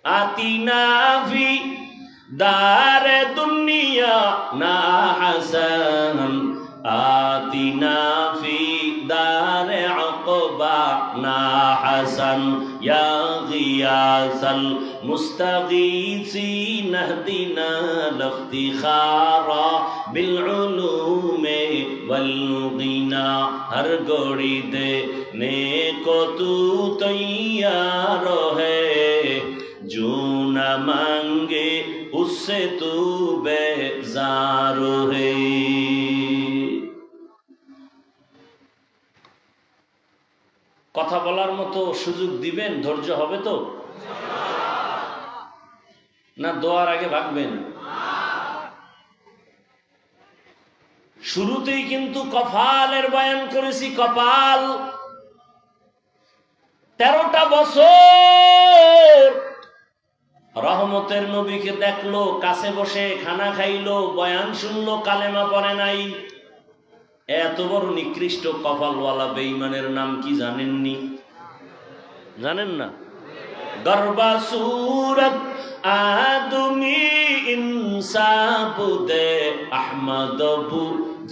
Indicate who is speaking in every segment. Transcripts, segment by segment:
Speaker 1: আতিনা ফি দারে দুনিয়া না হাসান, আতিনা ফি দারে আকবা না হাসান, ইয়া গিয়াসাল মুস্তাগীসিন ইহদিনা লিখতিখারা বিল উলুমে ওয়াল গিনা। হর গড়ি দে নেকো তু তৈয়ার হে, जो न मांगे उससे तू बेजार है। কথা বলার মতো সুযোগ দিবেন, ধৈর্য হবে তো? না দোয়ার আগে ভাগবেন? শুরুতেই কিন্তু কপালের বয়ান করেছি। কপাল 13টা বছর রহমতের নবীকে দেখলো, কাছে বসে খানা খাইলো, বয়ান শুনলো, কালেমা পড়ে নাই। এত বড় নিকৃষ্ট কপালওয়ালা বেঈমানের নাম কি জানেননি? জানেন না? গর্বা সুরত আদমি ইনসাবুদে আহমদবু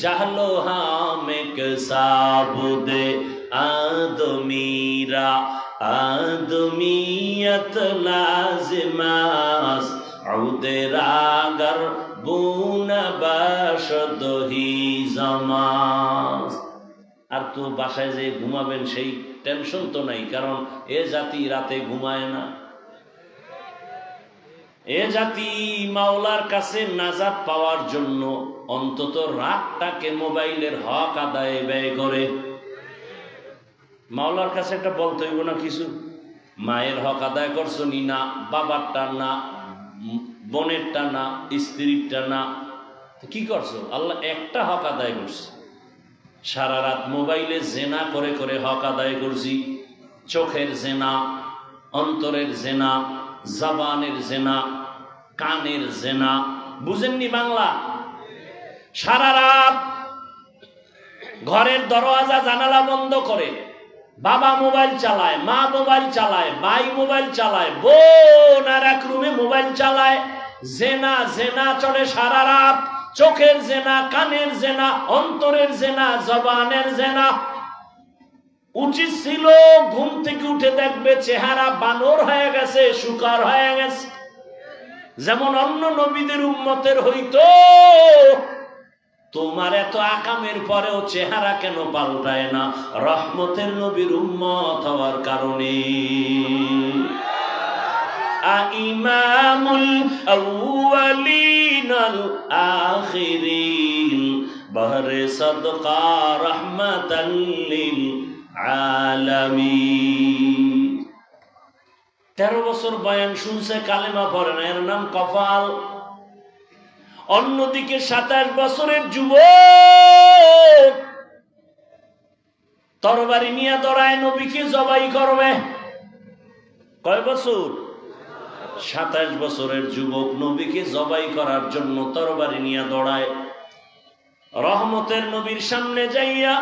Speaker 1: জাহলো হামেক সাবুদে আদমিরা আদমিয়ত লাজিমাস উদেরাগর বুনা বাশদহি জামাস। আর তো বাসায় যে ঘুমাবেন সেই টেনশন তো নাই, কারণ এ জাতি রাতে ঘুমায় না। এ জাতি মাওলার কাছে নাজাত পাওয়ার জন্য অন্তত রাতটাকে মোবাইলের হক আদায়ে ব্যয় করে। মাওলার কাছে একটা বলতে হইব না কিছু, মায়ের হক আদায় করছো নি? না। বাবারটা না, বোনেরটা না, স্ত্রীরটা না, কি করছো? আল্লাহ একটা হক আদায় করছে। সারা রাত মোবাইলে জেনা করে করে হক আদায় করছি। চোখের জেনা, অন্তরের জেনা, জবানের জেনা, কানের জেনা। বুঝেননি বাংলা? সারা রাত ঘরের দরওয়াজা জানালা বন্ধ করে বাবা মোবাইল চালায়, মা মোবাইল চালায়, ভাই মোবাইল চালায়, বোন আর এক রুমে মোবাইল চালায়। জেনা জেনা চলে সারা রাত। চোখের জেনা, কানের জেনা, অন্তরের জেনা, জবানের জেনা। উচিত ছিল ঘুম থেকে উঠে দেখবে চেহারা বানর হয়ে গেছে, শুকার হয়ে গেছে। যেমন অন্য নবীদের উম্মতের হইতো। তোমার এত আকামের পরেও চেহারা কেন পাল্টায় না? রহমতের নবীর উম্মত হওয়ার কারণে। ইমামুল আউয়ালিন আল আখিরিন বহরে সদকা রহমাতাল লিল আলামিন। 13 বছর বয়ান শুনছে, কালেমা পড়ে না, এর নাম কপাল। অন্যদিকে 27 বছরের যুবক তরবারি নিয়ে দৌড়ায়, নবীকে জবাই করবে। কয় বছর? 27 বছরের যুবক নবীকে জবাই করার জন্য তরবারি নিয়ে দৌড়ায়। রহমতের নবীর সামনে যাইয়া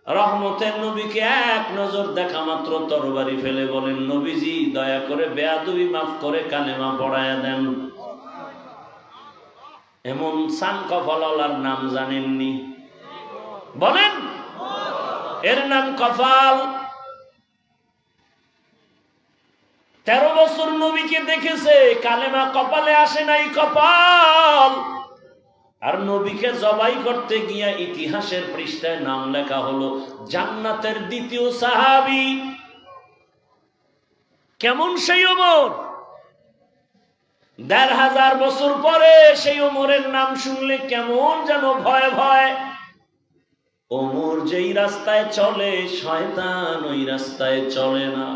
Speaker 1: রহমতের নবীকে এক নজর দেখা মাত্র তরবারি ফেলে বলেন, নবীজি দয়া করে বেয়াদবি মাফ করে কালেমা পড়ায়া দেন। এমন সান কপালার নাম জানেননি? বলেন। এর নাম কপাল। 13 বছর নবীকে দেখেছে, কালেমা কপালে আসে নাই, কপাল। আর নবীকে জবাই করতে গিয়া ইতিহাসের পৃষ্ঠায় নাম লেখা হলো জান্নাতের দ্বিতীয় সাহাবী। কেমন সেই ওমর? 1500 বছর পরে সেই ওমরের নাম শুনলে কেমন যেন ভয় ভয়। ওমর যেই রাস্তায় চলে, শয়তান ওই রাস্তায় চলে না।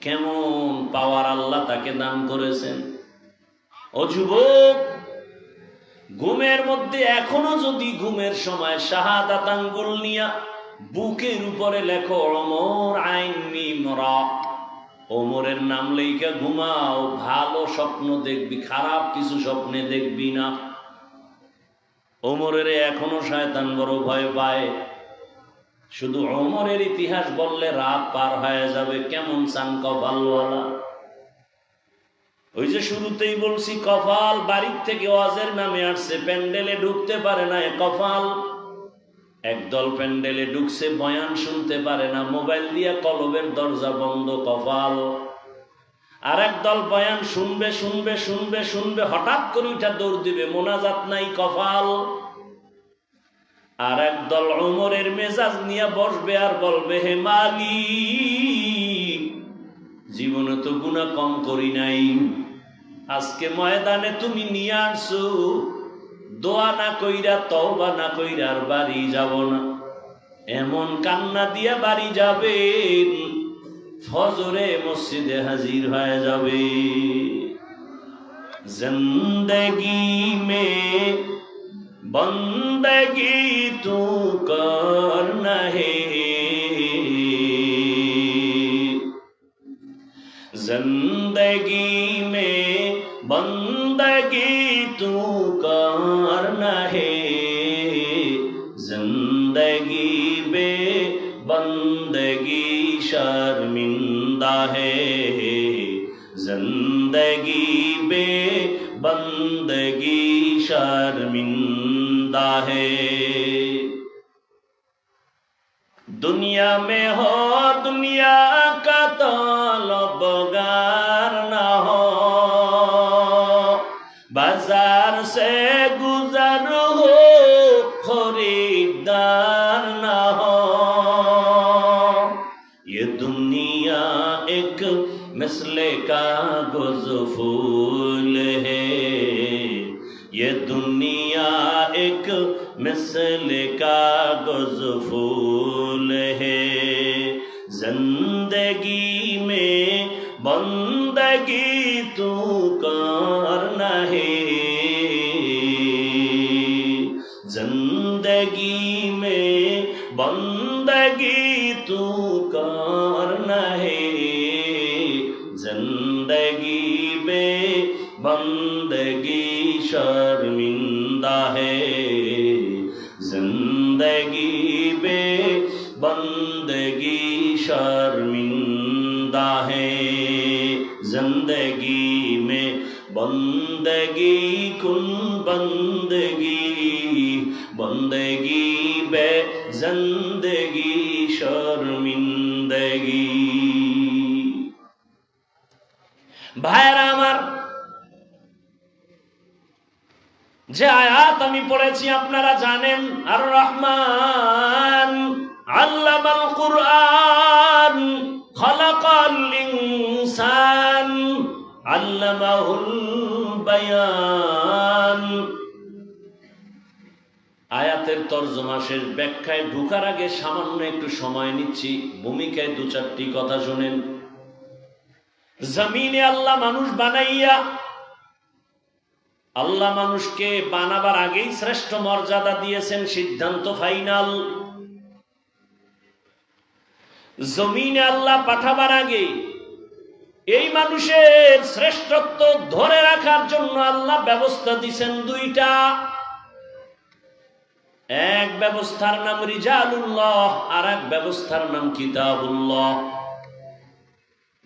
Speaker 1: কেমন পাওয়ার আল্লাহ তাকে দান করেছেন। ও যুবক, ঘুমের মধ্যে এখনো যদি ঘুমের সময় শাহাদাত আঙ্গুল নিয়া বুকের উপরে লেখো ওমর আইন মিমরা, ওমরের নাম লেখা ঘুমাও, ভালো স্বপ্ন দেখবি, খারাপ কিছু স্বপ্নে দেখবি না। ওমরের এখনো শয়তান বড় ভয় পায়। শুধু ওমরের ইতিহাস বললে রাত পার হয়ে যাবে। কেমন চান কপালওয়ালা। ওই যে শুরুতেই বলছি কপাল, বাড়ির থেকে ওয়াজের নামে আসছে, প্যান্ডেলে ঢুকতে পারে না, কপাল। একদল প্যান্ডেলে ঢুকছে, বয়ান শুনতে পারে না, মোবাইল দিয়া কলবের দরজা বন্ধ, কপাল। আর একদল বয়ান শুনবে শুনবে শুনবে শুনবে, হঠাৎ করে উঠা দৌড় দিবে, মোনাজাত নাই, কপাল। আর একদল ওমরের মেজাজ নিয়ে বসবে আর বলবে, হে মালিক, জীবনে তো গুনাহ কম করি নাই, আজকে ময়দানে তুমি নিয়ে আসছো, দোয়া না কইরা তওবা না কইরা আর বাড়ি যাব না। এমন কান্না দিয়া বাড়ি যাবেন, ফজরে মসজিদে হাজির হয়ে যাবে। জিন্দেগি মে বন্দগি তু করনা হে, जिंदगी में बंदगी तू करना है, जिंदगी बे बंदगी शर्मिंदा है, जिंदगी बे बंदगी शर्मिंदा है। दुनिया में हो दुनिया का तलबगार ना हो, बाजार से गुजर हो खरीदार ना हो। ये दुनिया एक मिसले कागज फूल है, ये दुनिया एक मिसले कागज फूल है, जिंदगी में बंदगी तू करना है, जिंदगी में बंदगी तू करना है, जिंदगी में बंदगी शर्मिंदा है, जिंदगी में बंदगी शर्मिंदा है, जिंदगी में बंदगी कुन बंदगी, बंदगी बे जिंदगी शर्मिंदगी। भाईरा आमार, যে আয়াত আমি পড়েছি আপনারা জানেন, আর রহমান আল্লামাল কুরআন খালাকাল ইনসান আল্লামাহুল বায়ান। আয়াতের তরজমা শেষ, ব্যাখ্যায় ঢোকার আগে সামান্য একটু সময় নিচ্ছি, ভূমিকায় দু চারটি কথা শুনেন। জমিনে আল্লাহ মানুষ বানাইয়া, আল্লাহ মানুষকে বানাবার আগেই শ্রেষ্ঠ মর্যাদা দিয়েছেন, সিদ্ধান্ত ফাইনাল। জমিনে আল্লাহ পাঠাবার আগে এই মানুষের শ্রেষ্ঠত্ব ধরে রাখার জন্য আল্লাহ ব্যবস্থা দিয়েছেন দুইটা। এক ব্যবস্থার নাম রিজালুল্লাহ, আর এক ব্যবস্থার নাম কিতাবুল্লাহ।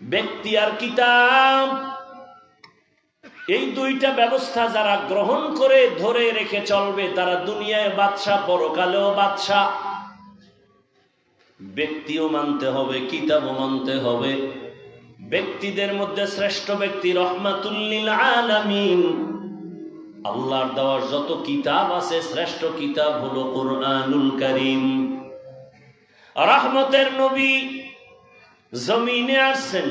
Speaker 1: ব্যক্তি আর কিতাব, এই দুইটা ব্যবস্থা যারা গ্রহণ করে ধরে রেখে চলবে, তারা দুনিয়ায় বাদশা, পরকালেও বাদশা। ব্যক্তিও মানতে হবে, কিতাবও মানতে হবে। ব্যক্তিদের মধ্যে শ্রেষ্ঠ ব্যক্তি রহমাতুল লিল আলামিন। আল্লাহর দেওয়া যত কিতাব আছে, শ্রেষ্ঠ কিতাব হলো কুরআনুল কারীম। রহমতের নবী জমিনে আসছেন,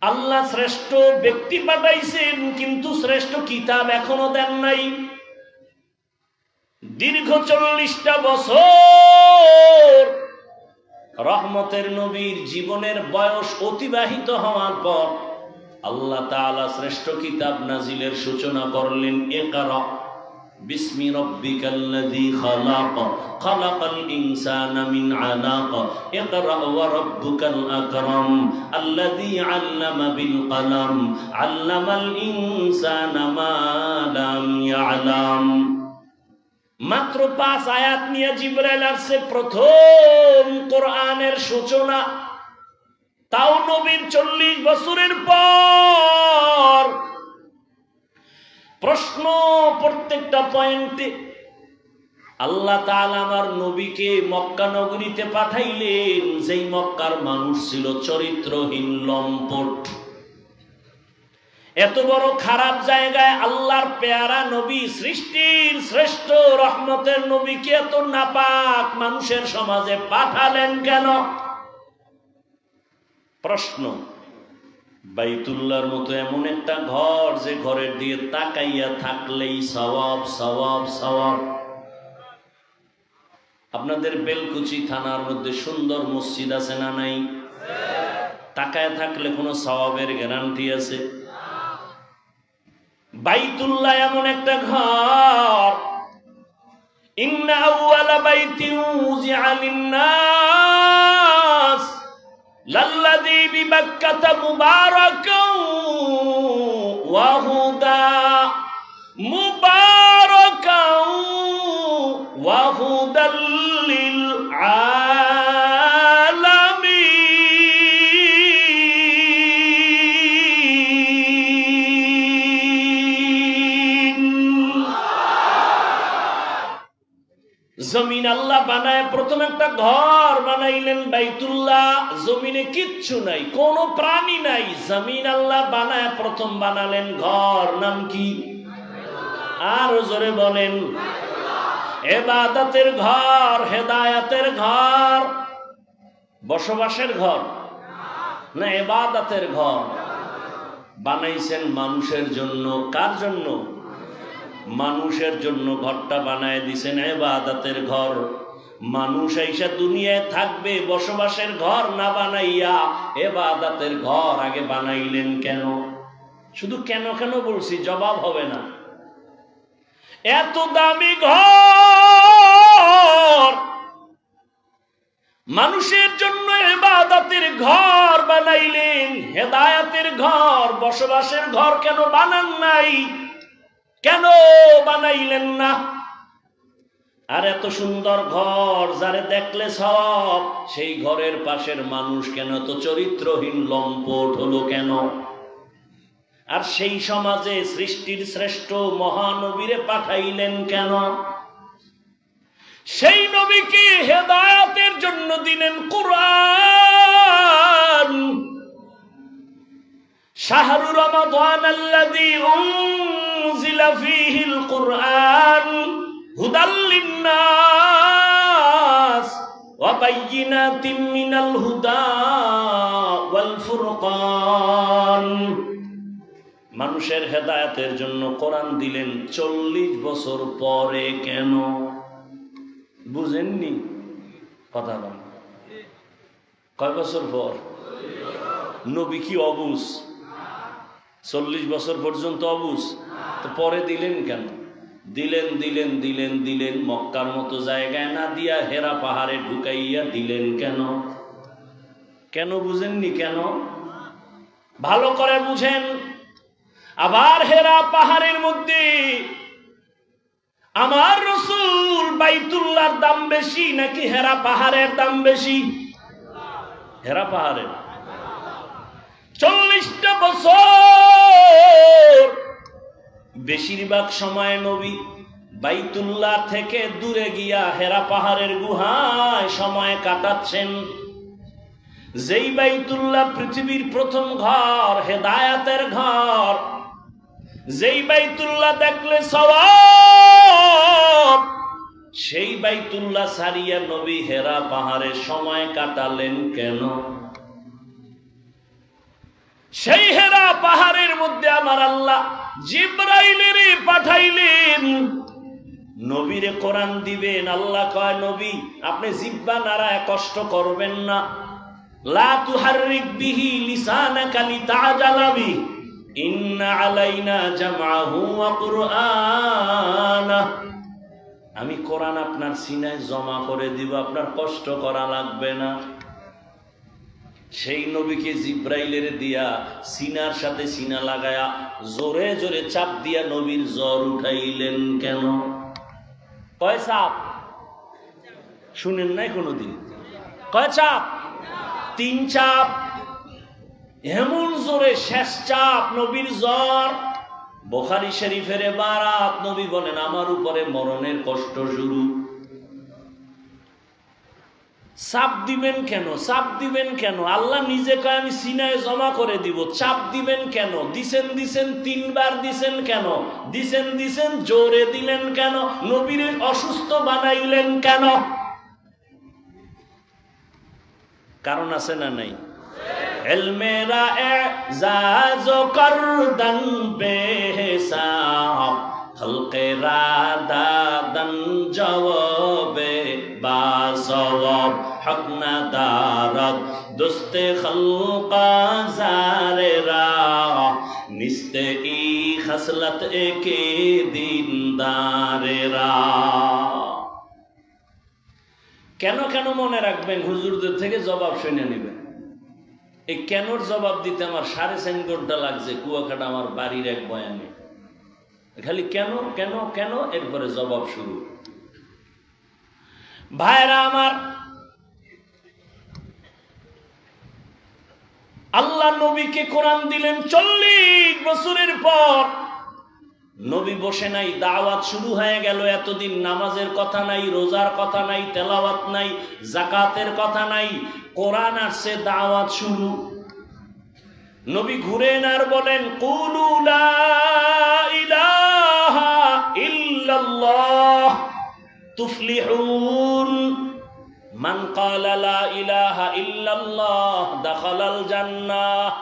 Speaker 1: আল্লাহ শ্রেষ্ঠ ব্যক্তি পাঠাইছেন, কিন্তু শ্রেষ্ঠ কিতাব এখনো দেন নাই। দীর্ঘ 40টা বছর রহমতের নবীর জীবনের বয়স অতিবাহিত হওয়ার পর আল্লাহ তাআলা শ্রেষ্ঠ কিতাব নাজিলের সূচনা করলেন। ইকরা বিসমি রাব্বিকাল্লাযী খালাক, খালাকাল ইনসানা মিন আলাক, ইকরা ওয়া রাব্বুকাল আকরাম, আল্লাযী আল্লামা বিল কলম, আল্লামাল ইনসানা মা লাম ইয়ালাম। মাত্র 5 আয়াত নিয়ে জিবরাইল আসছে, প্রথম কোরআনের সূচনা। তাও নবীর 40 বছরের পর প্রশ্ন প্রত্যেকটা পয়েন্টে। আল্লাহ তাআলা আমার নবীকে মক্কা নগরীতে পাঠাইলেন, যেই মক্কার মানুষ ছিল চরিত্রহীন, লম্পট। এত বড় খারাপ জায়গায় আল্লাহর পেয়ারা নবী, সৃষ্টির শ্রেষ্ঠ রহমতের নবীকে এত নাপাক মানুষের সমাজে পাঠালেন কেন? প্রশ্ন। বাইতুল্লাহর মতো এমন একটা ঘর, যে ঘরের দিকে তাকাইয়া থাকলেই সওয়াব সওয়াব সওয়াব। আপনাদের বেলকুচি থানার মধ্যে সুন্দর মসজিদ আছে না নাই? তাকায় থাকলে কোনো সওয়াবের গ্যারান্টি আছে? বাইতুল্লাহ এমন একটা ঘর, ইন্না আউওয়ালা বাইতিন উযিআ লিন-নাস লাল্লাযী বিবাক্কাতা মুবারাকান ওয়া হুদা, মুবারাকান ওয়া হুদাল লিল জমিন আল্লাহ বানায় প্রথম একটা ঘর বানাইলেন বাইতুল্লাহ। জমিনে কিচ্ছু নাই, কোনো প্রাণী নাই, জমিন আল্লাহ বানায় প্রথম বানালেন ঘর, নাম কি? আর জোরে বলেন। ইবাদতের ঘর, হেদায়েতের ঘর, বসবাসের ঘর না ইবাদতের ঘর। বানাইছেন মানুষের জন্য। কার জন্য? মানুষের জন্য ঘরটা বানায় দিছেন ইবাদতের ঘর। মানুষ আইসা দুনিয়ায় থাকবে, বসবাসের ঘর না বানাইয়া ইবাদতের ঘর আগে বানাইলেন কেন? শুধু কেন কেন বলছি, জবাব হবে না। এত দামি ঘর, মানুষের জন্য ইবাদতের ঘর বানাইলেন, হেদায়েতের ঘর, বসবাসের ঘর কেন বানান নাই? কেন বানাইলেন না? আর এত সুন্দর ঘর, যারে দেখলে সব, সেই ঘরের পাশের মানুষ কেন তো চরিত্রহীন, লম্পট হলো কেন? আর সেই সমাজে সৃষ্টির শ্রেষ্ঠ মহানবীরে পাঠাইলেন কেন? সেই নবীকে হেদায়েতের জন্য দিলেন কুরআন। শাহরু রমাদানাল্লাযী উনজিলা ফীহিল কুরআন হুদাল লিন-নাস ওয়া বায়্যিনাতিন মিনাল হুদা ওয়াল ফুরকান। মানুষের হেদায়েতের জন্য কোরআন দিলেন 40 বছর পরে। কেন বুঝেননি? কথা বল। কয় বছর পর? নবী কি অবুঝ? 40 বছর পর্যন্ত অবুঝ? তো পরে দিলেন কেন? দিলেন দিলেন দিলেন দিলেন মক্কার মতো জায়গায় না দিয়া হেরা পাহাড়ে ঢুকাইয়া দিলেন কেন? কেন বুঝেননি? কেন? ভালো করে বুঝেন। আবার হেরা পাহাড়ের মধ্যে আমার রাসূল বাইতুল্লাহর দাম বেশি নাকি হেরা পাহাড়ের দাম বেশি? হেরা পাহাড়ের। 40টা বছর বেশিরভাগ সময় নবী বাইতুল্লাহ থেকে দূরে গিয়া হেরা পাহাড়ের গুহায় সময় কাটাচ্ছেন। যেই বাইতুল্লাহ পৃথিবীর প্রথম ঘর, হেদায়েতের ঘর, যেই বাইতুল্লাহ দেখলে সওয়াব, সেই বাইতুল্লাহ ছাড়িয়া নবী হেরা পাহাড়ে সময় কাটালেন কেন? সেই হেরা পাহাড়ের মধ্যে আমার আল্লাহ জিবরাইলের পাঠাইলেন, নবীরে কোরআন দিবেন। আল্লাহ কয়, নবী আপনি জিহ্বা নাড়ায় কষ্ট করবেন না। লা তুহাররিক বিহি লিসানাকা লিতাজালা বিহি ইন্না আলাইনা জামআহু ওয়া কুরআনা। আমি কোরআন আপনার সিনায় জমা করে দিব, আপনার কষ্ট করা লাগবে না। সেই নবীকে জিব্রাইলের দিয়া সিনার সাথে সিনা লাগায়া জোরে জোরে চাপ দিয়া নবীর জ্বর উঠাইলেন কেন? কয় চাপ? শুনেন নাই কোনদিন? কয় চাপ? 3 চাপ। এমন জোরে শেষ চাপ, নবীর জ্বর বুখারী শরীফের বারাত, নবী বলেন আমার উপরে মরণের কষ্ট শুরু। চাপ দিবেন কেন? চাপ দিবেন কেন? আল্লাহ নিজে কয় আমি সিনায় জমা করে দিব। চাপ দিবেন কেন? দিছেন 3 বার দিছেন কেন? দিছেন জোরে দিলেন কেন? নবীর অসুস্থ বানাইলেন কেন? কারণ আছে না নাই? ইলমেরা এজাজ করদন বেহিসাব, খলকেরা দাদন জওয়াবে বাসওয়াব, হক না দারদ দুস্তে খলকা জারেরা, নিস্তে ই খসলত একে দিনদারেরা। কেন কেন মনে রাখবেন, হুজুরদের থেকে জবাব শুনে নেবেন। এই কেনর জবাব দিতে আমার 3.5 ঘন্টা লাগছে কুয়াকাটা আমার বাড়ির এক বয়ানে। খালি কেন কেন কেন, এরপরে জবাব শুরু। ভাইরা আমার, আল্লাহ নবীকে কোরআন দিলেন 40 বছরের পর। নবী বসে নাই, দাওয়াত শুরু হয়ে গেল। এতদিন নামাজের কথা নাই, রোজার কথা নাই, তেলাওয়াত নাই, যাকাতের কথা নাই, কোরআন আসছে, দাওয়াত শুরু। নবী ঘুরেন আর বলেন কুলু লা ইলাহা ইল্লাল্লাহ তুফলিহুন, মান ক্বালা লা ইলাহা ইল্লাল্লাহ দাখালাল জান্নাহ।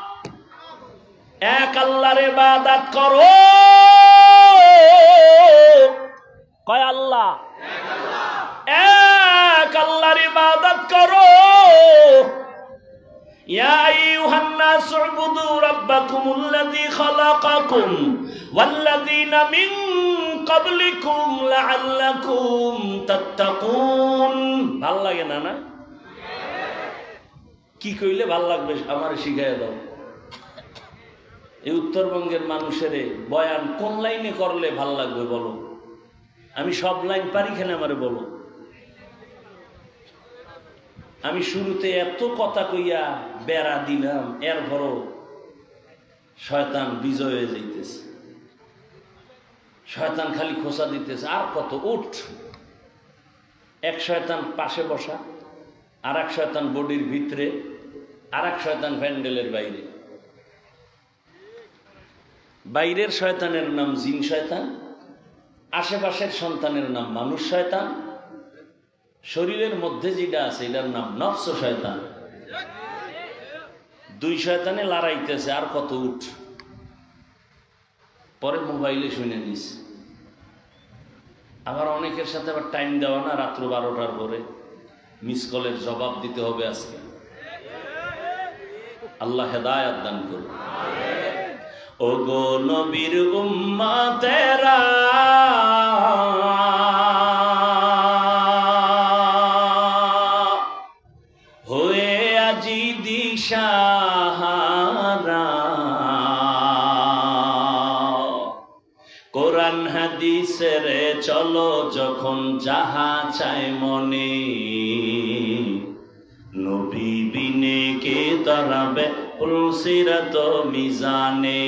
Speaker 1: এক আল্লাহর ইবাদত করো। কয় আল্লাহ? এক আল্লাহর ইবাদত করো। ইয়া আইয়ুহান নাস উবুদু রাব্বাকুমুল্লাযী খালাকাকুম ওয়াল্লাযীনা মিন ক্বাবলিকুম লাআল্লাকুম তাত্তাকুন। ভাল লাগে না? না কি কইলে ভাল লাগবে আমারে শিখাইয়া দাও। এই উত্তরবঙ্গের মানুষের বয়ান কোন লাইনে করলে ভাল লাগবে বলো? আমি সব লাইন পারি, খেলে আমারে বলো। আমি শুরুতে এত কথা কইয়া বেড়া দিলাম, এরপরও শয়তান বিজয় হয়ে যাইতেছে। শয়তান খালি খোঁচা দিতেছে, আর কত উঠ। এক শয়তান পাশে বসা, আর এক শয়তান বডির ভিতরে, আর এক শয়তান প্যান্ডেলের বাইরে। বাইরের শয়তানের নাম জিন শয়তান, আশেপাশের সন্তানের নাম মানুষ শয়তান, শরীরের মধ্যে যেটা আছে এটার নাম নফস শয়তান। 2 শয়তানে লড়াইতেছে, আর কত উঠ। পরে মোবাইলে শুনে নিস। আবার অনেকের সাথে আবার টাইম দেওয়া না, রাত্র 12টার পরে মিস কলের জবাব দিতে হবে আজকে। আল্লাহ হেদায়েত দান করুন। ও গো নবীর উম্মতেরা, হয়ে আজি দিশাহারা, কোরআন হাদিসের চলো যখন যাহা চায় মনে, নবী বিনে কে দাঁড়াবে পুলসিরাত মিজানে,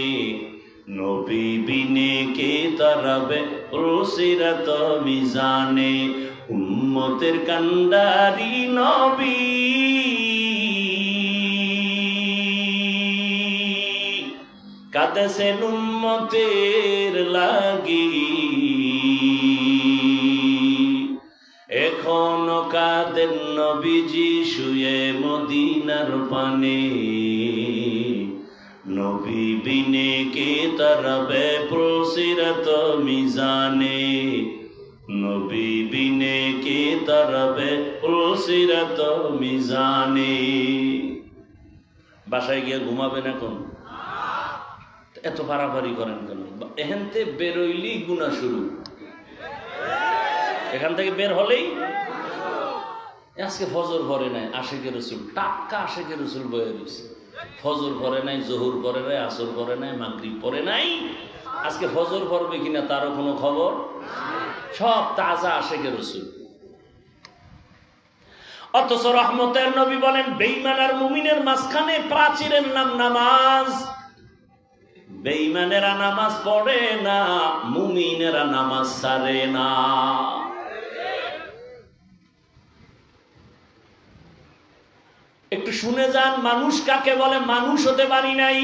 Speaker 1: নবী বিনে কে দাঁড়াবে পুলসিরাত মিজানে। উম্মতের কান্ডারি নবী, কাঁদেছেন উম্মতের লাগি, এখনো কাঁদেন নবীজি শুয়ে মদিনার পানে, নবী বিনে কে তারাবে পুলসিরাত মিজানে, নবী বিনে কে তারাবে পুলসিরাত মিজানে। বাসায় গিয়ে ঘুমাবেন এখন? এত পারাপারি করেন কেন? এখানতে বেরোইলেই গুনাহ শুরু। এখান থেকে বের হলেই আজকে ফজর পড়ে নাই, আশিকের রসুল টাটকা আশিকের রসুল বয়ে রয়েছে। ফজর পড়ে নাই, জোহর পড়ে নাই, আসর পড়ে নাই, মাগরিব পড়ে নাই। আজকে ফজর পড়বে কিনা তারও কোনো খবর। সব তাজা আশিকের রসুল। অথচ রহমতের নবী বলেন বেঈমান আর মুমিনের মাঝখানে প্রাচীরের নাম নামাজ। বেঈমানেরা নামাজ পড়ে না, মুমিনেরা নামাজ ছাড়ে না। একটু শুনে যান, মানুষ কাকে বলে? মানুষ হতে পারি নাই।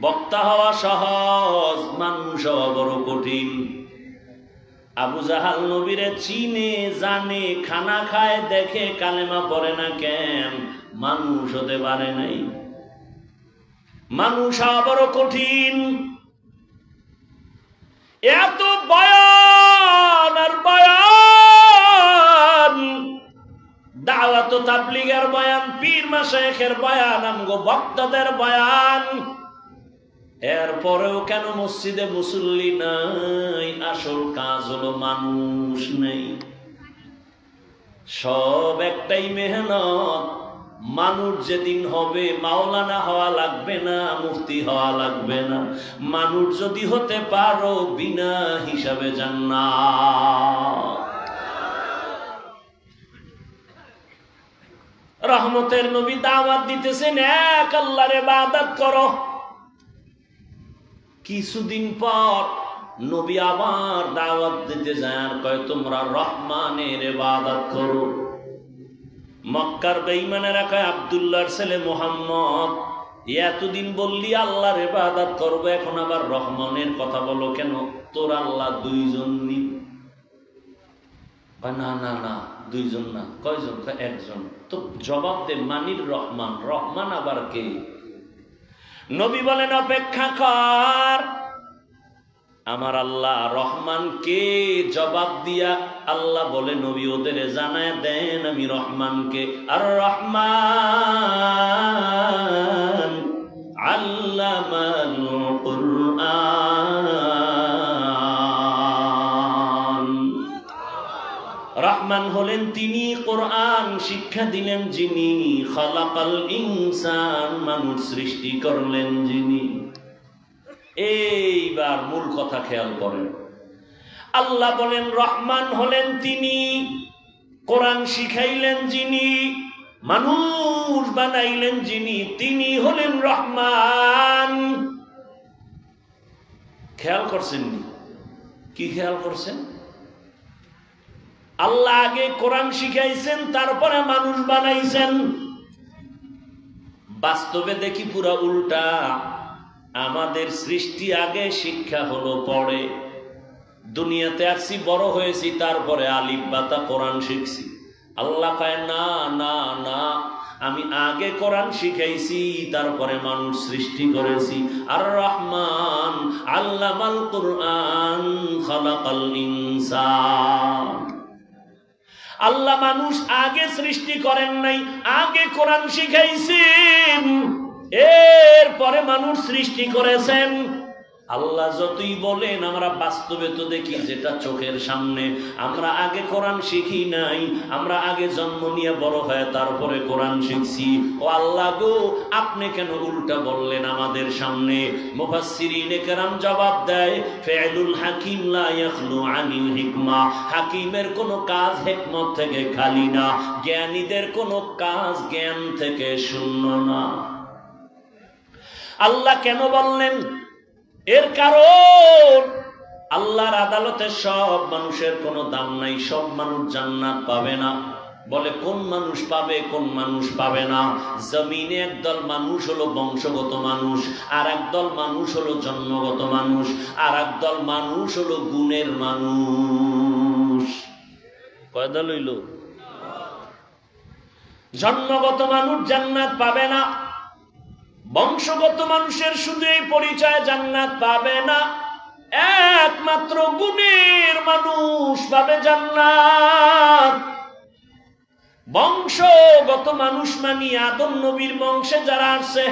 Speaker 1: বক্তা হওয়া সহজ, মানুষ হওয়া বড় কঠিন। আবু জাহাল নবীরে চিনে জানে, খানা খায় দেখে, কালেমা পড়ে না কেন? মানুষ হতে পারে নাই। মানুষ হওয়া বড় কঠিন। এত বয়ান আর বয়ান, দাওয়াত ও তাবলীগের বয়ান, পীর মাশায়েখের বয়ান, আমগো বক্তাদের বয়ান, এরপরেও কেন মসজিদে মুসল্লি নাই? আসল কাজ হলো মানুষ নেই। সব একটাই মেহনত। মানুষ যেদিন হবে, মাওলানা হওয়া লাগবে না, মুফতি হওয়া লাগবে না। মানুষ যদি হতে পারো, বিনা হিসাবে জান্নাত। রহমতের নবী দাওয়াত দিতেছেন, এক আল্লাহর ইবাদত করো। কিছুদিন পর নবী আবার দাওয়াত দিতে যায়, আর কয় তোমরা রহমানের ইবাদত করো। মক্কার বেঈমানেরা কয়, আব্দুল্লাহর ছেলে মুহাম্মদ, এতদিন বললি আল্লাহর ইবাদত করবো, এখন আবার রহমানের কথা বলো কেন? তোর আল্লাহ দুইজন নি? না না না, দুইজন না। কয়জন? একজন। তো জবাব দে, মানির রহমান, রহমান আবার কে? নবী বলেন, অপেক্ষা কর, আমার আল্লাহ রহমান কে? জবাব দিয়া আল্লাহ বলে, নবী ওদের জানায় দেন আমি রহমানকে। আর রহমান আল্লামাল কুরআন। রহমান হলেন তিনি, কোরআন শিক্ষা দিলেন যিনি। খালাকাল ইনসান, মানুষ সৃষ্টি করলেন যিনি। এইবার মূল কথা খেয়াল করেন। আল্লাহ বলেন রহমান হলেন তিনি, কোরআন শিখাইলেন যিনি, মানুষ বানাইলেন যিনি, তিনি হলেন রহমান। খেয়াল করছেন? কি খেয়াল করছেন? আল্লাহ আগে কোরআন শিখাইছেন, তারপরে মানুষ বানাইছেন। বাস্তবে দেখি পুরা উল্টা। আমাদের সৃষ্টি আগে, শিক্ষা হলো পরে। দুনিয়াতে আসছি, বড় হয়েছি, তারপরে আলিফ বাতা কোরআন শিখছি। আল্লাহ কয়, না না না, আমি আগে কোরআন শিখাইছি, তারপরে মানুষ সৃষ্টি করেছি। আর রহমান আল্লামাল কুরআন খালাকাল ইনসান। আল্লাহ মানুষ আগে সৃষ্টি করেন নাই, আগে কোরআন শিখাইছেন, এরপরে মানুষ সৃষ্টি করেছেন। আল্লাহ যতই বলেন, আমরা বাস্তবে তো দেখি যেটা চোখের সামনে। আমরা আগে কোরআন শিখি নাই, আমরা আগে জন্ম নিয়ে বড় হয়ে তারপরে কোরআন শিখছি। ও আল্লাহ গো, আপনি কেন উল্টা বললেন আমাদের সামনে? মুফাসসিরিনে কেরাম জবাব দেয়, ফি'লুল হাকিম লা ইয়াখলু আনিল হিকমা। হাকিমের কোনো কাজ হিকমত থেকে খালি না, জ্ঞানীদের কোনো কাজ জ্ঞান থেকে শূন্য না। আল্লাহ কেন বললেন? এর কারণ আল্লাহর আদালতে সব মানুষের কোনো দাম নাই, সব মানুষ জান্নাত পাবে না। বলে কোন মানুষ পাবে, কোন মানুষ পাবে না? জমিনে একদল মানুষ হলো বংশগত মানুষ, আর একদল মানুষ হলো জন্মগত মানুষ, আর একদল মানুষ হলো গুণের মানুষ। কয় দল হইল? জন্মগত মানুষ জান্নাত পাবে না, বংশগত মানুষের শুধু এই পরিচয়, জান্নাত পাবে না। একমাত্র গুণের মানুষ পাবে জান্নাত। বংশগত মানুষ মানি আদম নবীর বংশে যারা আসছে।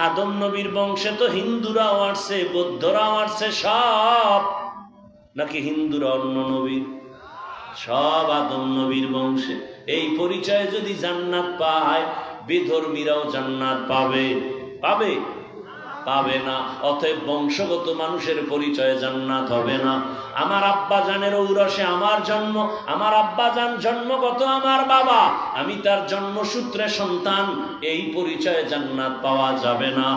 Speaker 1: আদম নবীর বংশে তো হিন্দুরাও আসছে, বৌদ্ধরাও আসছে, সব নাকি হিন্দুরা অন্য নবীর? সব আদম নবীর বংশে। এই পরিচয়ে যদি জান্নাত পায়, বিধর্মীরাও জান্নাত পাবে। পাবে? পাবে না। অতএব বংশগত মানুষের পরিচয়ে জান্নাত হবে না। আমার আব্বা জানের ঔরসে আমার জন্ম, আমার আব্বা জান জন্মগত আমার বাবা, আমি তার জন্মসূত্রে সন্তান, এই পরিচয়ে জান্নাত পাওয়া যাবে না।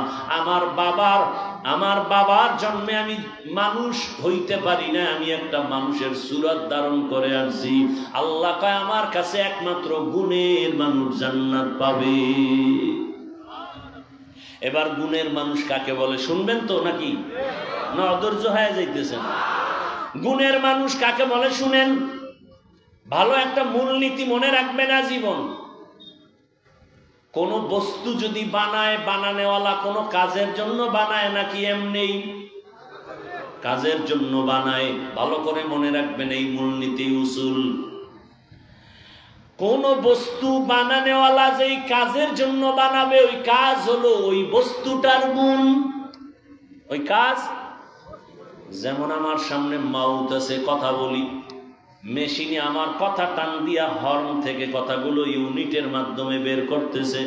Speaker 1: আমার বাবার জন্মে আমি মানুষ হইতে পারি না, আমি একটা মানুষের সুরত ধারণ করে আসছি। আল্লাহ কয় আমার কাছে একমাত্র গুণের মানুষ জান্নাত পাবে। এবার গুণের মানুষ কাকে বলে শুনবেন তো নাকি না অধৈর্য হয়ে যাইতেছেন? গুণের মানুষ কাকে বলে শুনেন। ভালো একটা মূলনীতি মনে রাখবে না জীবন। কোন বস্তু যদি বানায়, বানানেওয়ালা কোন কাজের জন্য বানায় নাকি এমনি? কাজের জন্য বানায়। ভালো করে মনে রাখবেন এই মূলনীতি উসুল। কোন বস্তু বানানেওয়ালা যেই কাজের জন্য বানাবে, ওই কাজ হলো ওই বস্তুটার গুণ। ওই কাজ যেমন আমার সামনে মাউথ আছে, কথা বলি, মেশিনে আমার কথা টান দিয়া হর্ন থেকে কথাগুলো ইউনিটের মাধ্যমে বের করতেছে।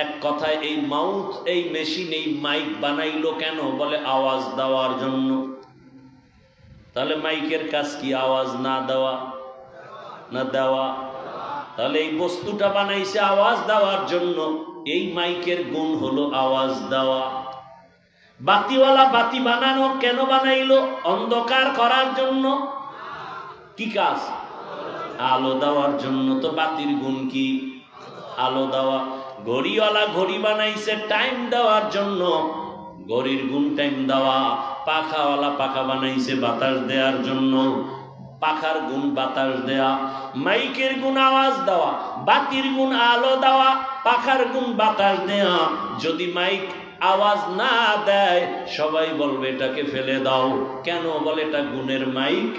Speaker 1: এক কথায় এই মাউথ, এই মেশিন, এই মাইক বানাইলো কেন? বলে আওয়াজ দেওয়ার জন্য। তাহলে মাইকের কাজ কি আওয়াজ না দেওয়া না দেওয়া? তাহলে এই বস্তুটা বানাইছে আওয়াজ দেওয়ার জন্য, এই মাইকের গুণ হলো আওয়াজ দেওয়া। বাতিওয়ালা বাতি বানানো কেন বানাইলো? অন্ধকার করার জন্য। কি কাজ? আলো দেওয়ার জন্য। তো বাতির গুণ কি? আলো দেওয়া। ঘড়িওয়ালা ঘড়ি বানাইছে টাইম দেওয়ার জন্য, ঘড়ির গুণ টাইম দেওয়া। পাখাওয়ালা পাখা বানাইছে বাতাস দেওয়ার জন্য, পাখার গুণ বাতাস দেওয়া। মাইকের গুণ আওয়াজ দেওয়া, বাতির গুণ আলো দেওয়া, পাখার গুণ বাতাস দেওয়া। যদি মাইক আওয়াজ না দেয় সবাই বলবে এটাকে ফেলে দাও। কেন? বলে এটা গুণের মাইক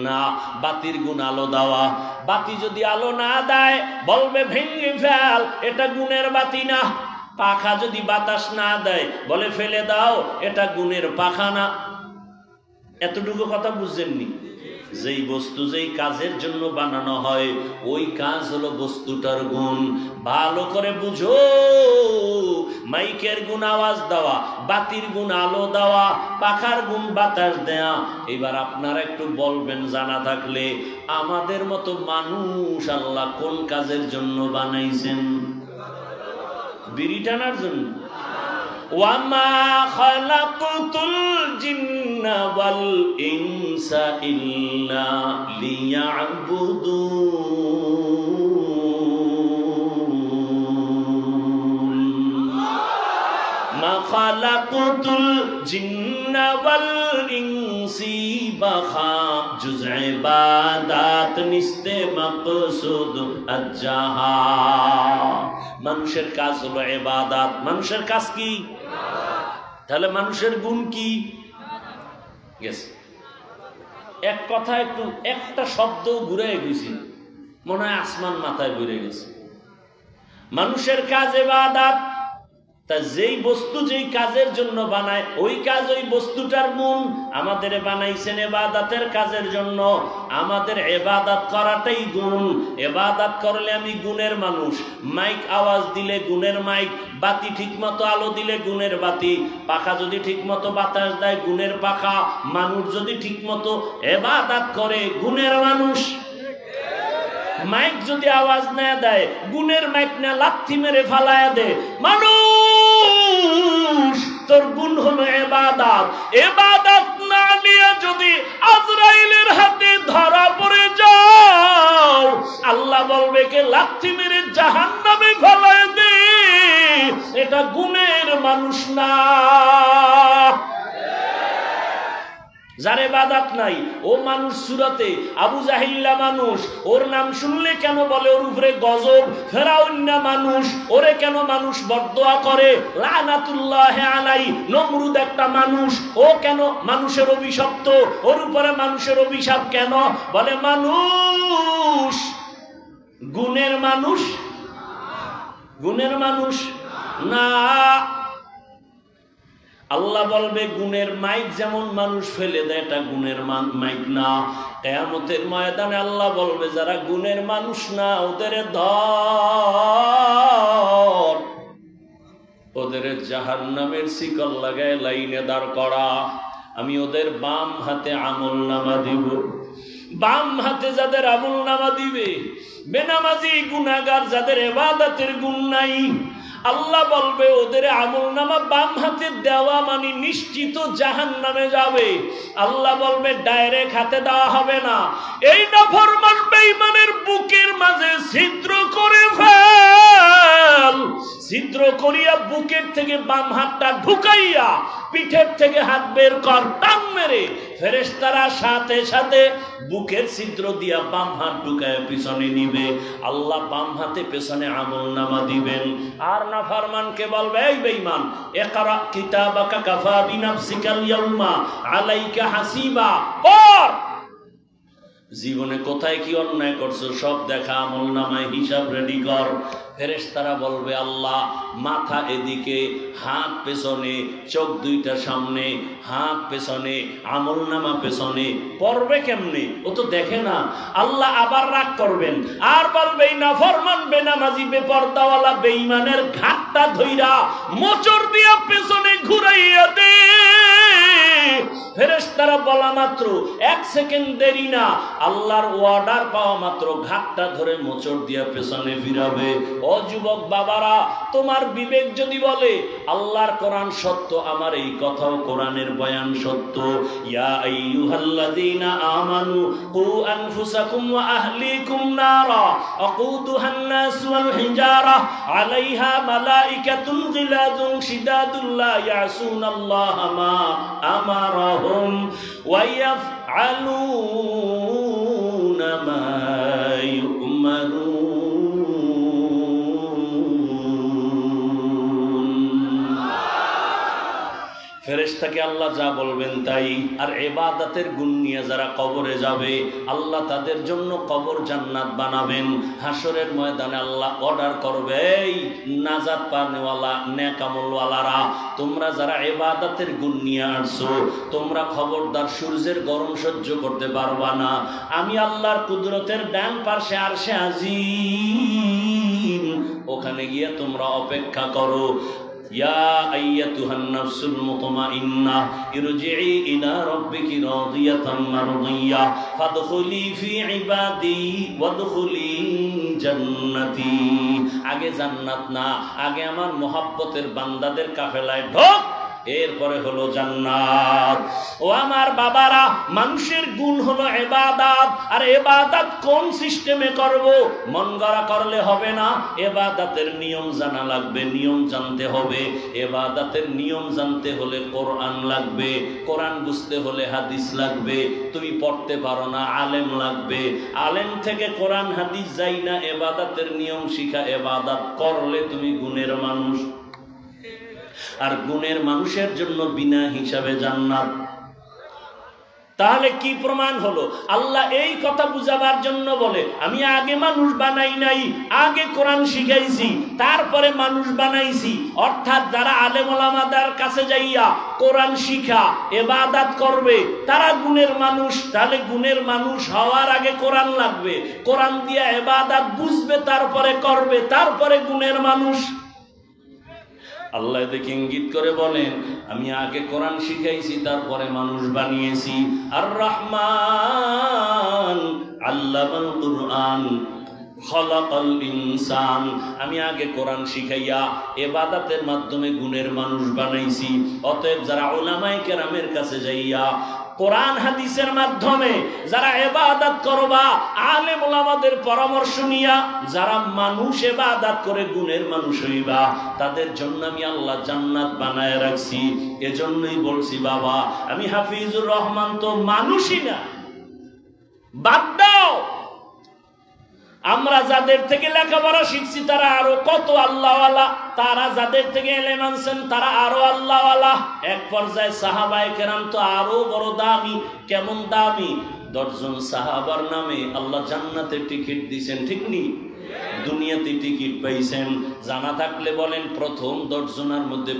Speaker 1: না। বাতির গুণ আলো দেওয়া। বাতি যদি আলো না দেয় বলবে ভেঙে ফেল, এটা গুণের বাতি না। পাখা যদি বাতাস না দেয় বলে ফেলে দাও, এটা গুণের পাখা না। এতটুকু কথা বুঝছেননি? যেই বস্তু যেই কাজের জন্য বানানো হয়, ওই কাজ হলো বস্তুটার গুণ। ভালো করে বুঝো। মাইকের গুণ আওয়াজ দেওয়া, বাতির গুণ আলো দেওয়া, পাখার গুণ বাতাস দেয়া। এবার আপনারা একটু বলবেন জানা থাকলে, আমাদের মতো মানুষ আল্লাহ কোন কাজের জন্য বানাইছেন? বিড়ি টানার জন্য। ওয়ামা খালাকতুল জিন্না ওয়াল ইনসা ইল্লা লিয়াবুদুন। মা খালাকতুল জিন্না ওয়াল ইনসি বাখা জুজ ইবাদাত নিস্তে মাকসুদ আজ্জাহা। মানুষের কাজ হলো ইবাদত। মানুষের কাজ কি? তাহলে মানুষের গুণ কি? গেছে এক কথা, একটু একটা শব্দ ঘুরে গেছি, মনে হয় আসমান মাথায় ঘুরে গেছে। মানুষের কাজ ইবাদত। তা যেই বস্তু যেই কাজের জন্য বানায়, ওই কাজ ওই বস্তুটার গুণ। আমাদের বানাইছেন ইবাদতের কাজের জন্য, আমাদের ইবাদত করাটাই গুণ। ইবাদত করলে আমি গুণের মানুষ। মাইক আওয়াজ দিলে গুণের মাইক, বাতি ঠিকমতো আলো দিলে গুণের বাতি, পাখা যদি ঠিকমতো বাতাস দেয় গুণের পাখা, মানুষ যদি ঠিকমতো ইবাদত করে গুণের মানুষ। মাইক যদি আওয়াজ না দেয় গুণের মাইক না লাথি মেরে ফালায়া দে। মানুষ তোর গুণ হলো ইবাদত। ইবাদত না নিয়ে যদি আজরাইলের হাতে ধরা পড়ে যাও, আল্লাহ বলবে কে লাথি মেরে জাহান্নামে ফালায়া দে। এটা গুণের মানুষ না। যার ইবাদত নাই ও মানুষ সুরতে আবু জাহিল্লা মানুষ। ওর নাম শুনলে কেন বলে ওর উপরে গজব? ফেরাউন না মানুষ, ওরে কেন মানুষ বদদোয়া করে? লানাতুল্লাহ আলাই। নমরুদ একটা মানুষ, ও কেন মানুষের অভিশপ্ত? ওর উপরে মানুষের অভিশাপ কেন? বলে মানুষ গুণের মানুষ। গুণের মানুষ না। আল্লাহ বলবে গুণের মাইক যেমন মানুষ ফেলে দেয়, এটা গুণের মাইক না। কিয়ামতের ময়দানে আল্লাহ বলবে যারা গুণের মানুষ না ওদের ধর। ওদের জাহান্নামের শিকল লাগায় লাইনে দাঁড় করা। আমি ওদের বাম হাতে আমলনামা দিব। বাম হাতে যাদের আমলনামা দিবে, বেনামাজি গুনাহগার যাদের ইবাদতের গুণ নাই, আল্লাহ বলবে ওদের আমলনামা বাম হাতে দেওয়া মানে নিশ্চিত জাহান্নামে যাবে। আল্লাহ বলবে ডাইরেক্ট হাতে দেওয়া হবে না, এই নাফরমান বেঈমানের বুকের মাঝে ছিদ্র করে ফেল। ছিদ্র করিয়া বুকের থেকে বাম হাতটা ঢুকাইয়া পিঠের থেকে হাত বের কর, টান মেরে ফেরেশতারা সাথে সাথে বুকের ছিদ্র দিয়া বাম হাত ঢুকায় পিছনে নিবে। আল্লাহ বাম হাতে পেছনে আমলনামা দিবেন। আর নাফরমানকে বলবে, এই বেঈমান, ইকরা কিতাবাকা কাফা বিনাফসিকাল ইয়াউমা আলাইকা হাসিবা, পড়, জীবনে কোথায় কি অন্যায় করছো সব দেখা, আমলনামায় হিসাব রেডি কর। ফেরেশতারা বলবে, আল্লাহ মাথা এদিকে, হাত পেছনে, চোখ দুইটা সামনে, হাত পেছনে, আমলনামা পেছনে, পড়বে কেমনে? ও তো দেখে না। আল্লাহ আবার রাগ করবেন আর বলবে, নাফরমান বেনামাজি বেপরদাওয়ালা বেঈমানের ঘাটটা ধইরা মোচড় দিয়া পেছনে ঘুরাইয়া দে। ফেরেশতারা বলা মাত্র 1 সেকেন্ড দেরি না, আল্লাহর অর্ডার পাওয়া মাত্র ঘাটটা ধরে মোচড় দিয়া পেছনে ফিরাবে। ও যুবক বাবারা, তোমার বিবেক যদি বলে আল্লাহর কোরআন সত্য, আমার এই কথাও কোরআনের বয়ান সত্য। ইয়া আইয়ুহাল্লাযীনা আমানু কু আনফুসাকুম ওয়া আহলিকুম নারা আকুদুহান নাস ওয়াল হিজারা আলাইহা মালাইকাতুন গিলাযুন শিদাদুল লা ইয়াসুনাল্লাহা মা আমারাহুম ওয়া ইয়াফআলুনা মা ইউমারুন। ফেরেশতাকে আল্লাহ যা বলবেন তাই। আর ইবাদতের গুণ নিয়ে যারা কবরে যাবে, আল্লাহ তাদের জন্য কবর জান্নাত বানাবেন। হাসরের ময়দানে আল্লাহ অর্ডার করবে, এই নাজাত পানেওয়ালা নেক আমলওয়ালারা, তোমরা যারা ইবাদতের গুণ নিয়ে আসছো, তোমরা খবরদার সূর্যের গরম সহ্য করতে পারবা না। আমি আল্লাহর কুদরতের ডান পাশে আরশে আজিম, ওখানে গিয়ে তোমরা অপেক্ষা করো। ইয়া আইয়াতুহান নাফসুল মুতমাইন্নাহ ইরজিই ইলা রাব্বিকি রাদিয়াতাম মারদিয়াহ ফাদখুলি ফি ইবাদি ওয়াদখুলি জান্নাতি। আগে জান্নাত না, আগে আমার মহব্বতের বান্দাদের কাফেলায় ঢোক, এরপরে হলো জান্নাত। ও আমার বাবারা, মানুষের গুণ হলো ইবাদত। আর ইবাদত কোন সিস্টেমে করব? মন গড়া করলে হবে না, ইবাদতের নিয়ম জানা লাগবে, নিয়ম জানতে হবে। ইবাদতের নিয়ম জানতে হলে কোরআন লাগবে, কোরআন বুঝতে হলে হাদিস লাগবে। তুমি পড়তে পারো না, আলেম লাগবে, আলেম থেকে কোরআন হাদিস যাই না, ইবাদতের নিয়ম শিখা। ইবাদত করলে তুমি গুণের মানুষ, আর গুণের মানুষের জন্য বিনা হিসাবে জান্নাত। তাহলে কি প্রমাণ হলো? আল্লাহ এই কথা বুঝাবার জন্য বলে, আমি আগে মানুষ বানাই নাই, আগে কোরআন শিখাইছি, তারপরে মানুষ বানাইছি। অর্থাৎ যারা আলেম ওলামাদের কাছে যাইয়া কোরআন শিখা ইবাদত করবে, তারা গুণের মানুষ। তাহলে গুণের মানুষ হওয়ার আগে কোরআন লাগবে, কোরআন দিয়ে ইবাদত বুঝবে, তারপরে করবে, তারপরে গুণের মানুষ। আল্লাহ এদিকে ইঙ্গিত করে বলেন, আমি আগে কোরআন শিখাইছি, তারপরে মানুষ বানিয়েছি। আর রহমান আল্লামাল কুরআন খলাকাল ইনসান, আমি আগে কোরআন শিখাইয়া ইবাদতের মাধ্যমে গুণের মানুষ বানাইছি। অতএব যারা উলামায়ে কেরামের কাছে যাইয়া কোরআন হাদিসের মাধ্যমে যারা ইবাদত করবা, আলেম ওলামাদের পরামর্শ নিয়া যারা মানুষ ইবাদত করে গুণের মানুষ হইবা, তাদের জন্য আমি আল্লাহ জান্নাত বানায় রাখছি। এজন্যই বলছি বাবা, আমি হাফিজুর রহমান তো মানুষই না, বাদ দাও। আমরা যাদের থেকে লেখাপড়া শিখছি তারা আরো কত আল্লাহওয়ালা, তারা যাদের থেকে এলেম আনছেন তারা আরো আল্লাহওয়ালা। এক পর্যায়ে সাহাবায়ে কেরাম তো আরো বড় দামি। কেমন দামি? 10 জন সাহাবার নামে আল্লাহ জান্নাতে টিকিট দিয়েছেন, ঠিক নি? দুনিয়াতে টিকিট পাইছেন। জানা থাকলে বলেন প্রথম 10 জনের মধ্যে